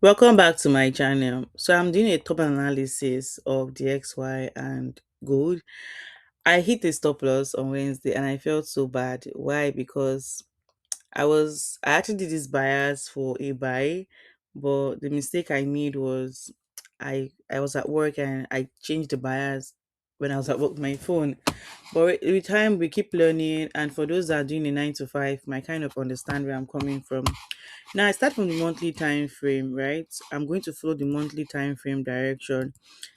Welcome back to my channel. So I'm doing a top analysis of the XY and gold. I hit a stop loss on Wednesday and I felt so bad. Why? Because I actually did this bias for a buy, but the mistake I made was I was at work and I changed the bias when I was at work with my phone. But with time we keep learning, and for those that are doing a 9 to 5 might kind of understand where I'm coming from. Now I start from the monthly time frame, right? I'm going to follow the monthly time frame direction.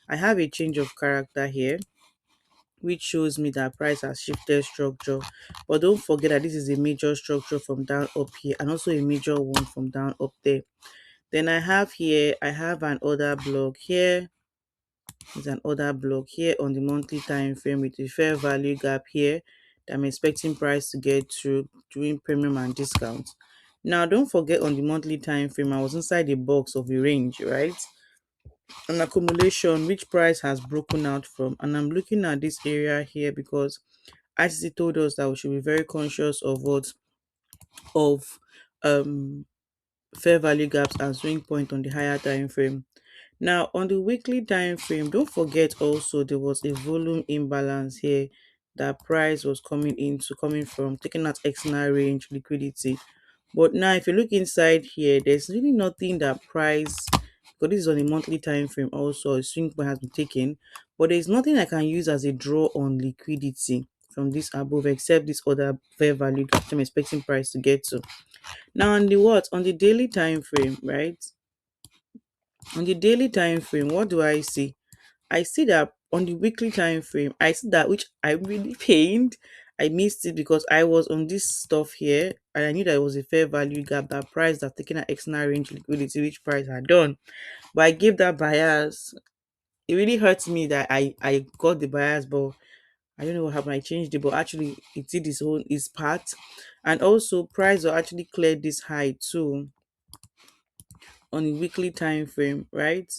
I have a change of character here, which shows me that price has shifted structure. But don't forget that this is a major structure from down up here and also a major one from down up there. Then I have an order block here. Is an order block here on the monthly time frame with a fair value gap here that I'm expecting price to get through during premium and discount. Now don't forget, on the monthly time frame I was inside a box of a range, right? An accumulation which price has broken out from, and I'm looking at this area here because ICC told us that we should be very conscious of what of um fair value gaps and swing point on the higher time frame. Now, on the weekly time frame, don't forget also there was a volume imbalance here that price was coming from taking out external range liquidity. But now, if you look inside here, there's really nothing that price, because this is on a monthly time frame also, a swing point has been taken, but there's nothing I can use as a draw on liquidity from this above except this other fair value gap I'm expecting price to get to. Now, on the daily time frame, right? On the daily time frame, what do I see? I see that on the weekly time frame, I see that, which I really pained. I missed it because I was on this stuff here and I knew that it was a fair value gap, that price that taken an external range liquidity, which price had done. But I gave that bias. It really hurts me that I got the bias, but I don't know what happened. I changed it, but actually it did its part. And also price will actually clear this high too on the weekly time frame, right?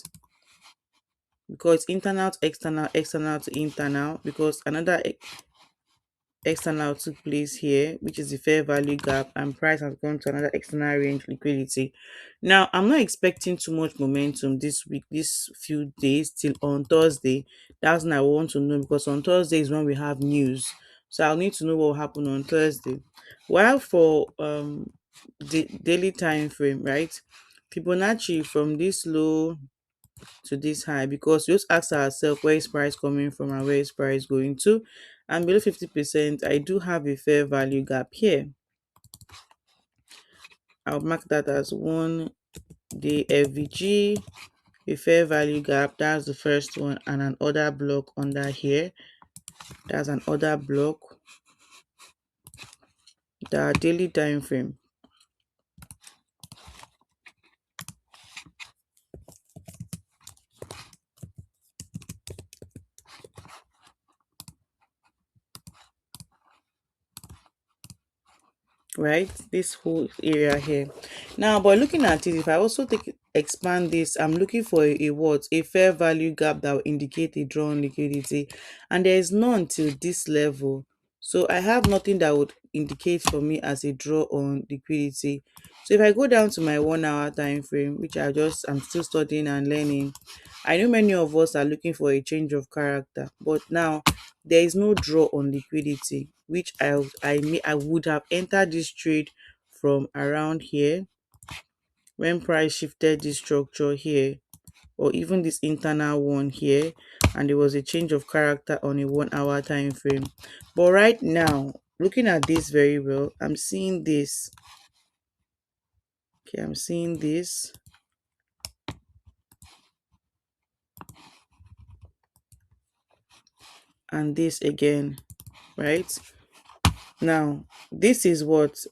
Because internal to external, external to internal, because another external took place here, which is the fair value gap, and price has gone to another external range liquidity. Now, I'm not expecting too much momentum this week, this few days till on Thursday. That's what I want to know, because on Thursday is when we have news. So I'll need to know what will happen on Thursday. While for the daily time frame, right? Fibonacci from this low to this high, because we just ask ourselves where is price coming from and where is price going to. And below 50%, I do have a fair value gap here. I'll mark that as 1 day FVG, a fair value gap. That's the first one, and an order block under here. That's an order block. The daily time frame. Right, this whole area here. Now, but looking at it, if I also expand this, I'm looking for a what, a fair value gap that will indicate a drawn liquidity, and there is none till this level. So I have nothing that would indicate for me as a draw on liquidity. So if I go down to my 1 hour time frame, which I'm still studying and learning, I know many of us are looking for a change of character, but now there is no draw on liquidity, which I would have entered this trade from around here when price shifted this structure here, or even this internal one here, and there was a change of character on a 1 hour time frame. But right now, looking at this very well, I'm seeing this. Okay, I'm seeing this and this again, right? Now, this is what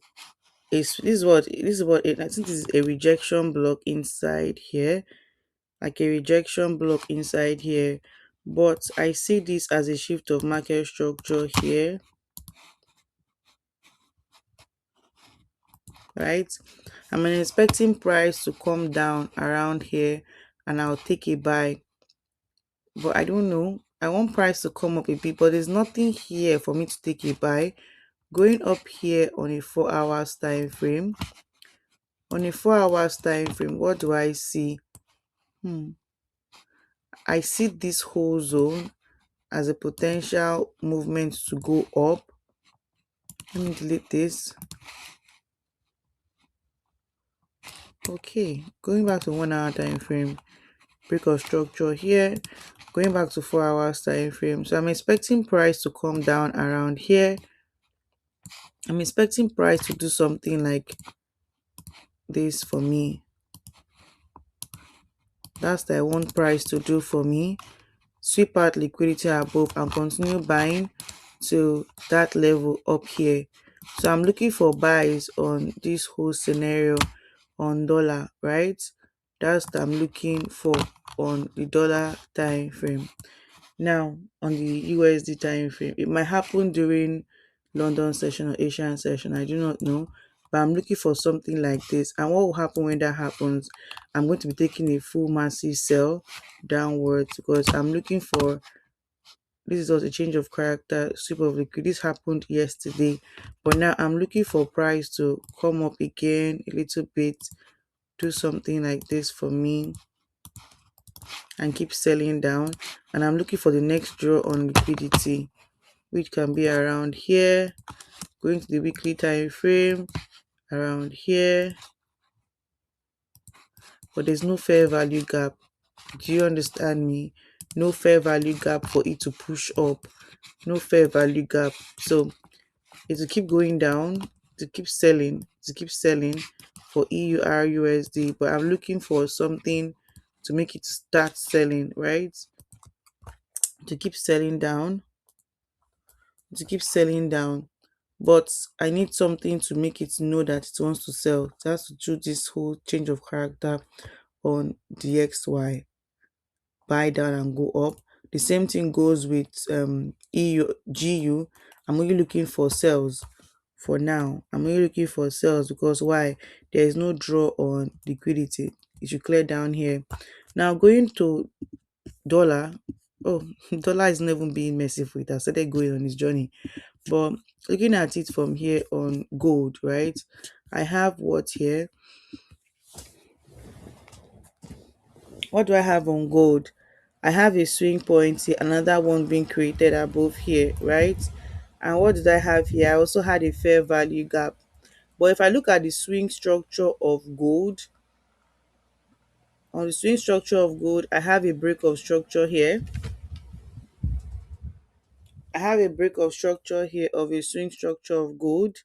it, I think this is a rejection block inside here, like a rejection block inside here. But I see this as a shift of market structure here, right? I'm expecting price to come down around here and I'll take a buy. But I don't know. I want price to come up a bit, but there's nothing here for me to take a buy. Going up here on a 4 hours time frame, On a 4 hours time frame, what do I see? Hmm. I see this whole zone as a potential movement to go up. Let me delete this. Okay, going back to 1 hour time frame, break of structure here. Going back to 4 hours time frame, so I'm expecting price to come down around here. I'm expecting price to do something like this for me. That's what I want price to do for me. Sweep out liquidity above and continue buying to that level up here. So I'm looking for buys on this whole scenario on dollar, right? That's what I'm looking for on the dollar time frame. Now, on the USD time frame, it might happen during London session or Asian session. I do not know, but I'm looking for something like this. And what will happen when that happens? I'm going to be taking a full massive sell downwards because I'm looking for this is also a change of character, sweep of liquid. This happened yesterday, but now I'm looking for price to come up again a little bit, do something like this for me, and keep selling down. And I'm looking for the next draw on liquidity, which can be around here, going to the weekly time frame around here, but there's no fair value gap. Do you understand me? No fair value gap for it to push up. No fair value gap. So it will keep going down, to keep selling for EURUSD, but I'm looking for something to make it start selling, right? To keep selling down, to keep selling down. But I need something to make it know that it wants to sell. It has to do this whole change of character on the XY, buy down and go up. The same thing goes with EU GU. I'm only looking for sales for now. I'm only looking for sales because why? There is no draw on liquidity. It should clear down here. Now going to dollar. Oh, dollar is not even being merciful. It has started going on its journey. But looking at it from here on gold, right? I have what here? What do I have on gold? I have a swing point here, another one being created above here, right? And what did I have here? I also had a fair value gap. But if I look at the swing structure of gold, on the swing structure of gold, I have a break of structure here. I have a break of structure here of a swing structure of gold,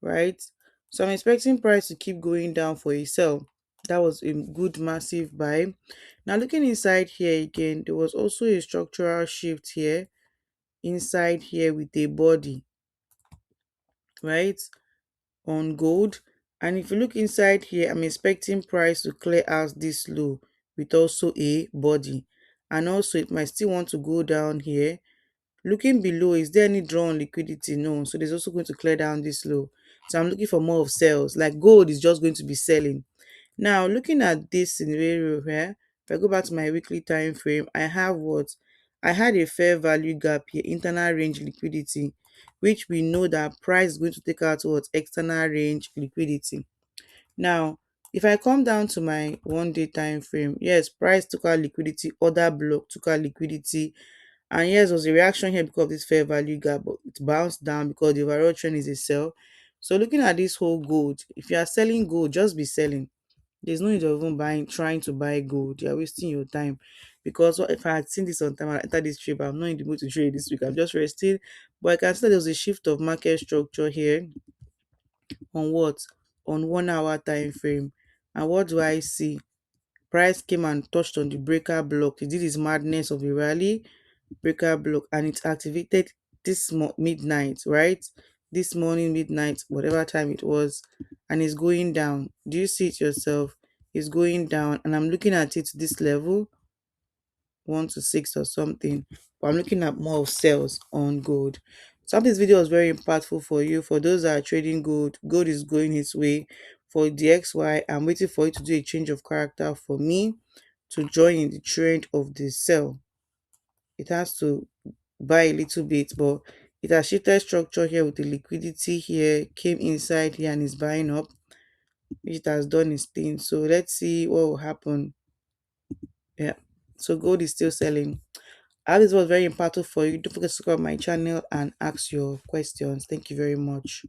right? So I'm expecting price to keep going down for a sell. That was a good massive buy. Now looking inside here again, there was also a structural shift here inside here with a body, right, on gold. And if you look inside here, I'm expecting price to clear out this low with also a body. And also it might still want to go down here. Looking below, is there any draw on liquidity? No. So there's also going to clear down this low. So I'm looking for more of sales. Like gold is just going to be selling. Now, looking at this scenario here, if I go back to my weekly time frame, I have what? I had a fair value gap here, internal range liquidity, which we know that price is going to take out what? External range liquidity. Now, if I come down to my 1 day time frame, yes, price took out liquidity, other block took out liquidity, and yes, there was a reaction here because of this fair value gap, but it bounced down because the overall trend is a sell. So looking at this whole gold, if you are selling gold, just be selling. There's no need of even trying to buy gold. You're wasting your time. Because what if I had seen this on time and I entered this trade, but I'm not in the mood to trade this week. I'm just resting. But I can see that there was a shift of market structure here on what? On 1 hour time frame. And what do I see? Price came and touched on the breaker block. It did this madness of a rally breaker block and it activated this midnight, right? This morning, midnight, whatever time it was, and it's going down. Do you see it yourself? It's going down, and I'm looking at it this level 1 to 6 or something. But I'm looking at more of sales on gold. So this video was very impactful for you. For those that are trading gold, gold is going its way. For the XY, I'm waiting for it to do a change of character for me to join in the trend of the sell. It has to buy a little bit, but it has shifted structure here with the liquidity here, came inside here and is buying up. It has done its thing. So let's see what will happen. Yeah. So gold is still selling. I hope this was very impactful for you. Don't forget to subscribe my channel and ask your questions. Thank you very much.